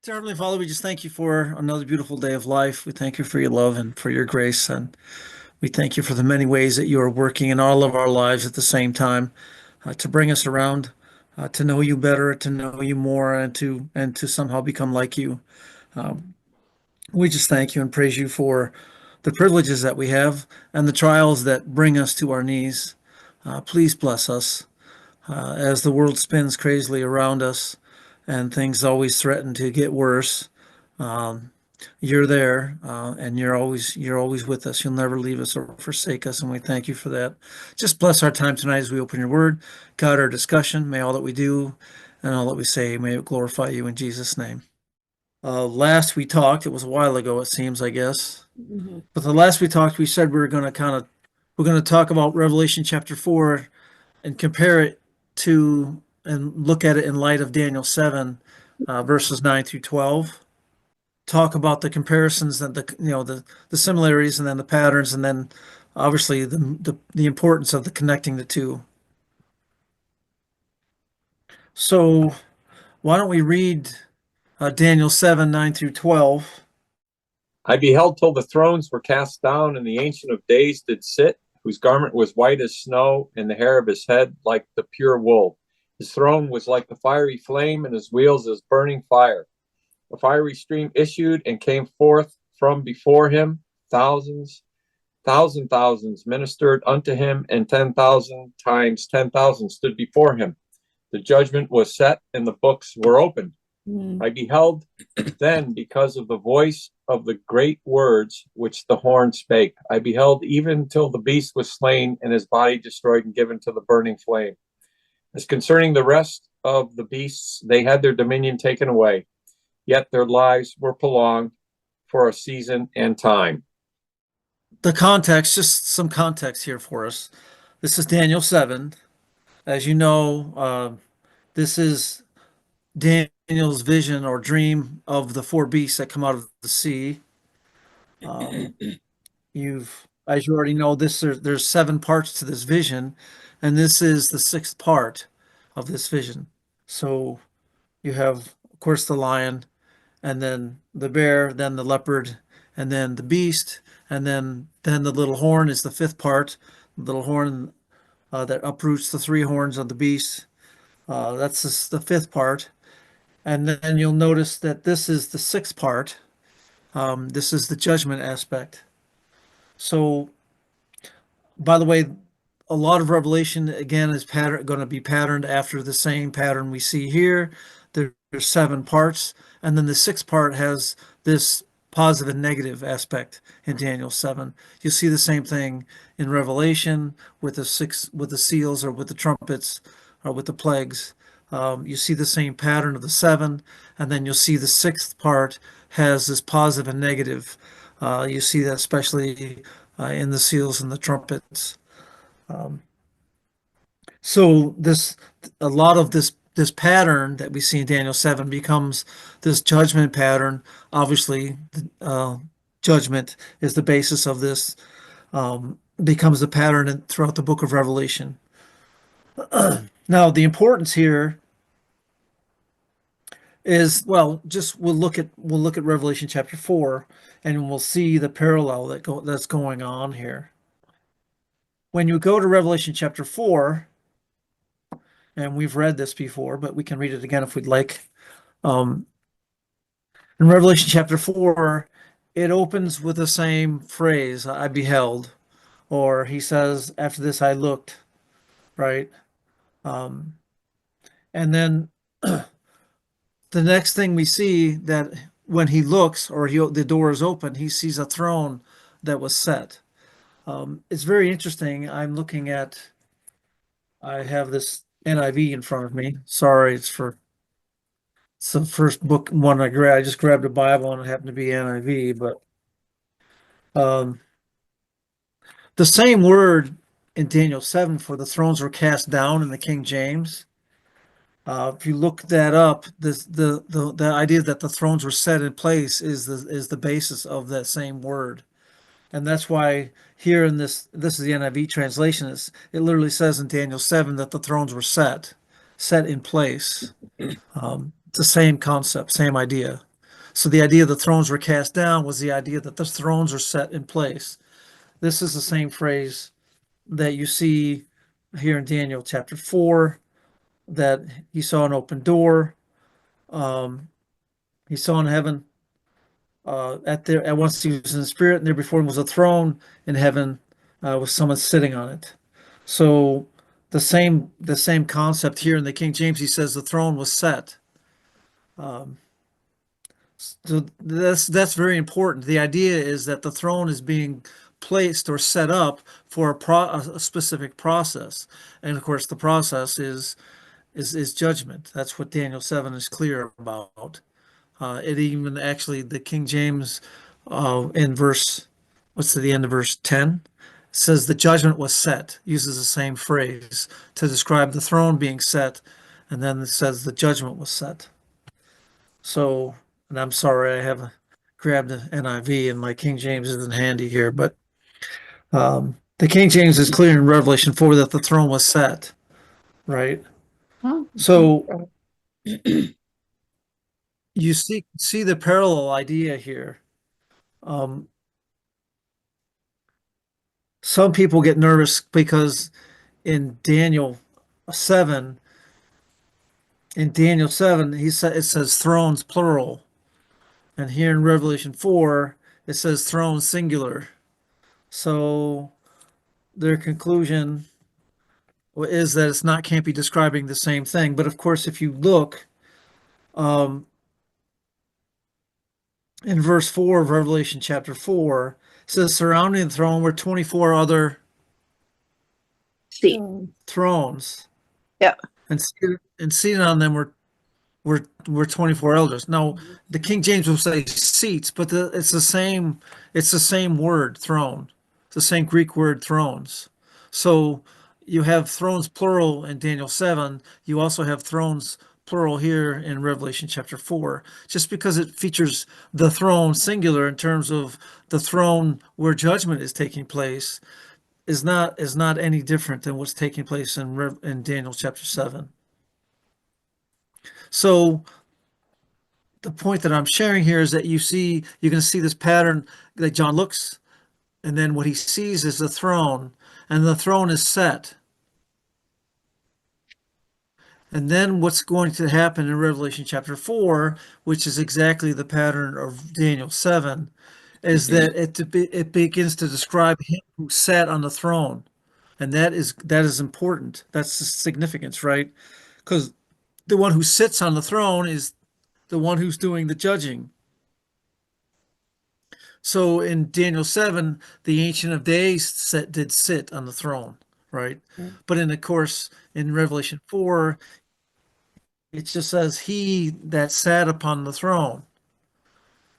Dear Heavenly Father, we just thank you for another beautiful day of life. We thank you for your love and for your grace. And we thank you for the many ways that you are working in all of our lives at the same time to bring us around, to know you better, to know you more, and to somehow become like you. Um, we just thank you and praise you for the privileges that we have and the trials that bring us to our knees. Please bless us as the world spins crazily around us and things always threaten to get worse. Um, you're there, and you're always with us. You'll never leave us or forsake us, and we thank you for that. Just bless our time tonight as we open your word. God, our discussion, may all that we do and all that we say, may it glorify you in Jesus' name. Last we talked, it was a while ago, it seems, I guess. Mhm. But the last we talked, we said we're going to talk about Revelation chapter 4 and compare it to and look at it in light of Daniel 7, verses 9 through 12. Talk about the comparisons and the similarities and then the patterns and then obviously the importance of the connecting the two. So why don't we read Daniel 7, 9 through 12? I beheld till the thrones were cast down, and the Ancient of Days did sit, whose garment was white as snow, and the hair of his head like the pure wool. His throne was like the fiery flame, and his wheels as burning fire. A fiery stream issued and came forth from before him. Thousands ministered unto him, and 10,000 times 10,000 stood before him. The judgment was set, and the books were opened. I beheld then, because of the voice of the great words which the horn spake, I beheld even till the beast was slain, and his body destroyed and given to the burning flame. As concerning the rest of the beasts, they had their dominion taken away, yet their lives were prolonged for a season and time. The context, just some context here for us. This is Daniel 7. As you know, this is Daniel's vision or dream of the four beasts that come out of the sea. As you already know, there's seven parts to this vision, and this is the sixth part of this vision. So you have, of course, the lion, and then the bear, then the leopard, and then the beast, and then the little horn is the fifth part. The little horn that uproots the three horns of the beast. That's the fifth part. And then you'll notice that this is the sixth part. This is the judgment aspect. So, by the way, a lot of Revelation again is going to be patterned after the same pattern we see here. There's seven parts, and then the sixth part has this positive and negative aspect in Daniel 7. You see the same thing in Revelation with the seals or with the trumpets or with the plagues. You see the same pattern of the seven, and then you'll see the sixth part has this positive and negative. You see that especially in the seals and the trumpets. Um, so a lot of this pattern that we see in Daniel 7 becomes this judgment pattern. Obviously, judgment is the basis of this. Becomes the pattern throughout the book of Revelation. Now, the importance here is, well, just we'll look at Revelation chapter 4, and we'll see the parallel that's going on here. When you go to Revelation chapter 4, and we've read this before, but we can read it again if we'd like. In Revelation chapter 4, it opens with the same phrase, I beheld, or he says, after this I looked, right? Um, and then the next thing we see that when he looks or the door is open, he sees a throne that was set. It's very interesting. I have this NIV in front of me. Sorry, it's the first book one I grabbed. I just grabbed a Bible and it happened to be NIV, but um, the same word in Daniel 7 for the thrones were cast down in the King James. If you look that up, the idea that the thrones were set in place is the basis of that same word. And that's why here in this is the NIV translation, it literally says in Daniel 7 that the thrones were set in place. It's the same concept, same idea. So the idea that thrones were cast down was the idea that the thrones are set in place. This is the same phrase that you see here in Daniel chapter 4, that he saw an open door. He saw in heaven, at once he was in the spirit, and there before him was a throne in heaven, with someone sitting on it. So the same concept here in the King James. He says the throne was set. So that's very important. The idea is that the throne is being placed or set up for a specific process, and of course the process is judgment. That's what Daniel 7 is clear about. It even actually, the King James, in verse, what's the end of verse 10, says the judgment was set, uses the same phrase to describe the throne being set, and then it says the judgment was set. So, and I'm sorry, I haven't grabbed the NIV and my King James isn't handy here, but the King James is clear in Revelation 4 that the throne was set, right? Oh, So you see the parallel idea here. Some people get nervous because in Daniel 7, it says thrones plural, and here in Revelation 4 it says thrones singular. So their conclusion is that can't be describing the same thing. But of course, if you look in verse 4 of Revelation chapter 4, it says surrounding the throne were 24 other See. thrones. Yeah. And seated on them were 24 elders. Now, the King James will say seats, but it's the same word, throne. It's the same Greek word, thrones. So you have thrones plural in Daniel 7. You also have thrones plural here in Revelation chapter 4. Just because it features the throne singular in terms of the throne where judgment is taking place is not any different than what's taking place in Daniel chapter 7. So the point that I'm sharing here is that you're going to see this pattern that John looks, and then what he sees is the throne, and the throne is set. And then what's going to happen in Revelation chapter 4, which is exactly the pattern of Daniel 7, is that it begins to describe him who sat on the throne. And that is important. That's the significance, right? Because the one who sits on the throne is the one who's doing the judging. So in Daniel 7, the Ancient of Days did sit on the throne, right? But of course, in Revelation 4, it just says he that sat upon the throne.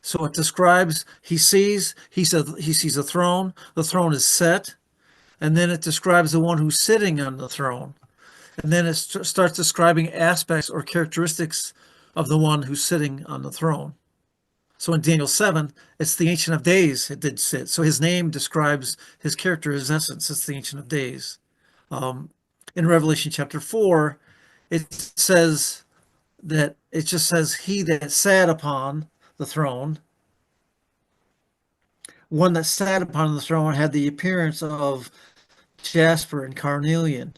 So it describes, he sees a throne, the throne is set, and then it describes the one who's sitting on the throne. And then it starts describing aspects or characteristics of the one who's sitting on the throne. So in Daniel 7, it's the Ancient of Days that did sit. So his name describes his character, his essence. It's the Ancient of Days. In Revelation chapter 4, it just says he that sat upon the throne. One that sat upon the throne had the appearance of jasper and carnelian.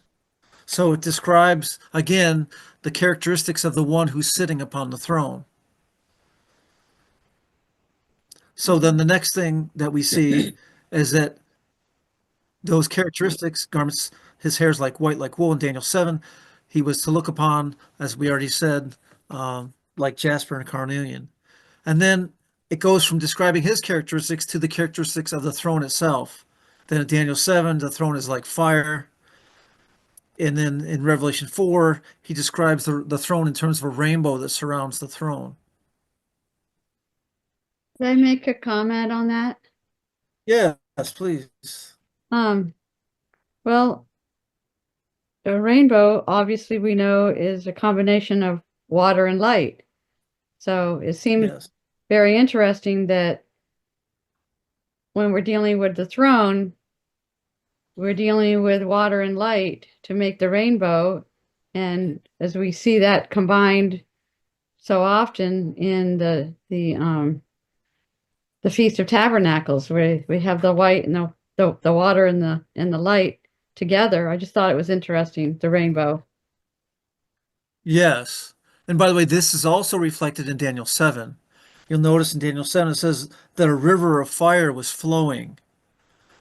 So it describes, again, the characteristics of the one who's sitting upon the throne. So then the next thing that we see is that those characteristics, garments, his hair's like white, like wool in Daniel 7. He was to look upon, as we already said, like jasper and carnelian. And then it goes from describing his characteristics to the characteristics of the throne itself. Then in Daniel 7, the throne is like fire. And then in Revelation 4, he describes the throne in terms of a rainbow that surrounds the throne. Did I make a comment on that? Yes, please. Well, a rainbow, obviously we know, is a combination of water and light. So it seems Yes. very interesting that when we're dealing with the throne, we're dealing with water and light to make the rainbow. And as we see that combined so often in the Feast of Tabernacles, where we have the white and the water and the light together. I just thought it was interesting, the rainbow. Yes. And by the way, this is also reflected in Daniel 7. You'll notice in Daniel 7 it says that a river of fire was flowing.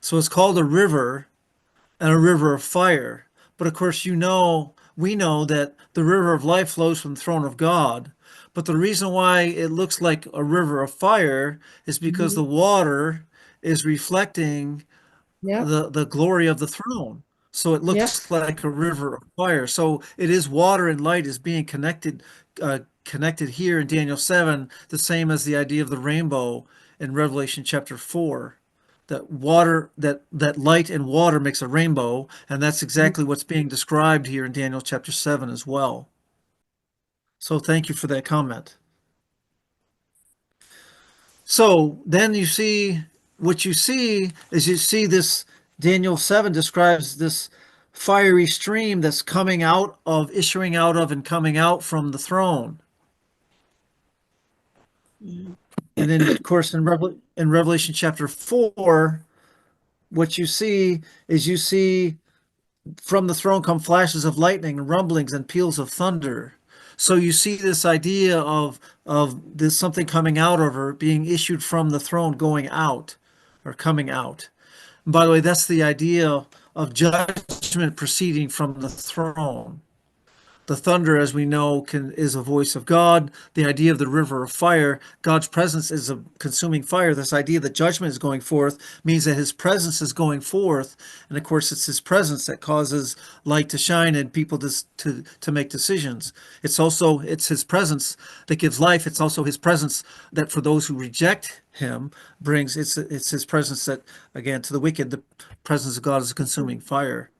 So it's called a river and a river of fire. But of course, we know that the river of life flows from the throne of God. But the reason why it looks like a river of fire is because the water is reflecting Yep. the glory of the throne. So it Yep. looks like a river of fire. So it is water and light is being connected here in Daniel 7, the same as the idea of the rainbow in Revelation chapter 4. That light and water makes a rainbow, and that's exactly what's being described here in Daniel chapter 7 as well. So thank you for that comment. So then what you see this Daniel 7 describes this fiery stream that's issuing out of and coming out from the throne. And then, of course, in Revelation chapter 4, what you see from the throne come flashes of lightning, rumblings, and peals of thunder. So you see this idea of this something coming out of her, being issued from the throne, going out or coming out. And by the way, that's the idea of judgment proceeding from the throne. The thunder, as we know, is a voice of God. The idea of the river of fire, God's presence is a consuming fire. This idea that judgment is going forth means that his presence is going forth. And of course, it's his presence that causes light to shine and people to make decisions. It's his presence that gives life. It's also his presence that for those who reject him brings, it's his presence that, again, to the wicked, the presence of God is a consuming fire.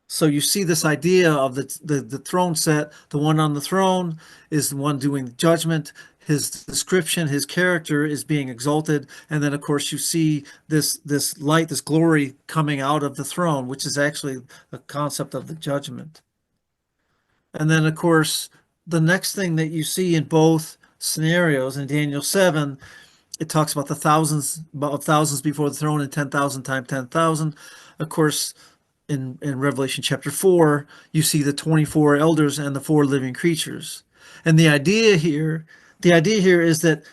So you see this idea of the throne set. The one on the throne is the one doing judgment. His description, his character is being exalted. And then, of course, you see this light, this glory coming out of the throne, which is actually a concept of the judgment. And then, of course, the next thing that you see in both scenarios in Daniel 7, it talks about thousands before the throne and 10,000 times 10,000. Of course, in Revelation chapter 4, you see the 24 elders and the 4 living creatures. And the idea here is that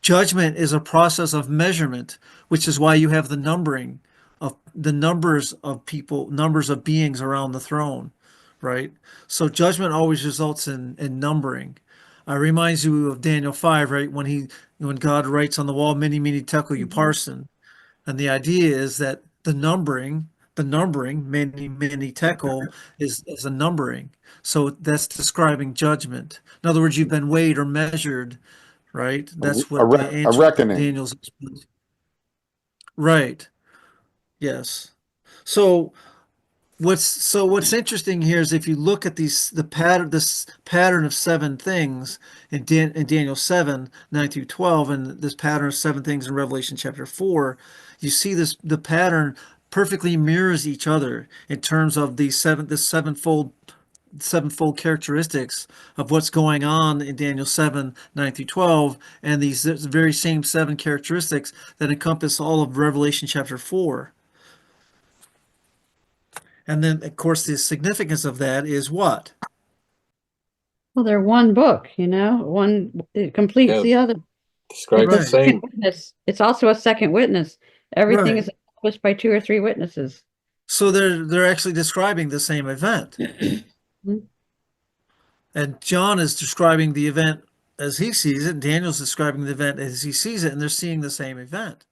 judgment is a process of measurement, which is why you have the numbering of the numbers of people, numbers of beings around the throne, right? So judgment always results in numbering. Reminds you of Daniel 5, right? When God writes on the wall, many, many tekel upharsin. And the idea is that the numbering, many, many tekel, is a numbering. So that's describing judgment. In other words, you've been weighed or measured, right? That's what the a answer reckoning. Daniel's. Right. Yes. So what's interesting here is if you look at this pattern of 7 things in Daniel 7, 9 through 12, and this pattern of 7 things in Revelation chapter 4, you see the pattern perfectly mirrors each other in terms of this sevenfold characteristics of what's going on in Daniel 7, 9 through 12, and these very same 7 characteristics that encompass all of Revelation chapter 4. And then, of course, the significance of that is what? Well, they're one book, it completes Yeah. the other. Describe the Right. same. Second witness. It's also a second witness. Everything Right. is accomplished by 2 or 3 witnesses. So they're actually describing the same event. And John is describing the event as he sees it, and Daniel's describing the event as he sees it, and they're seeing the same event.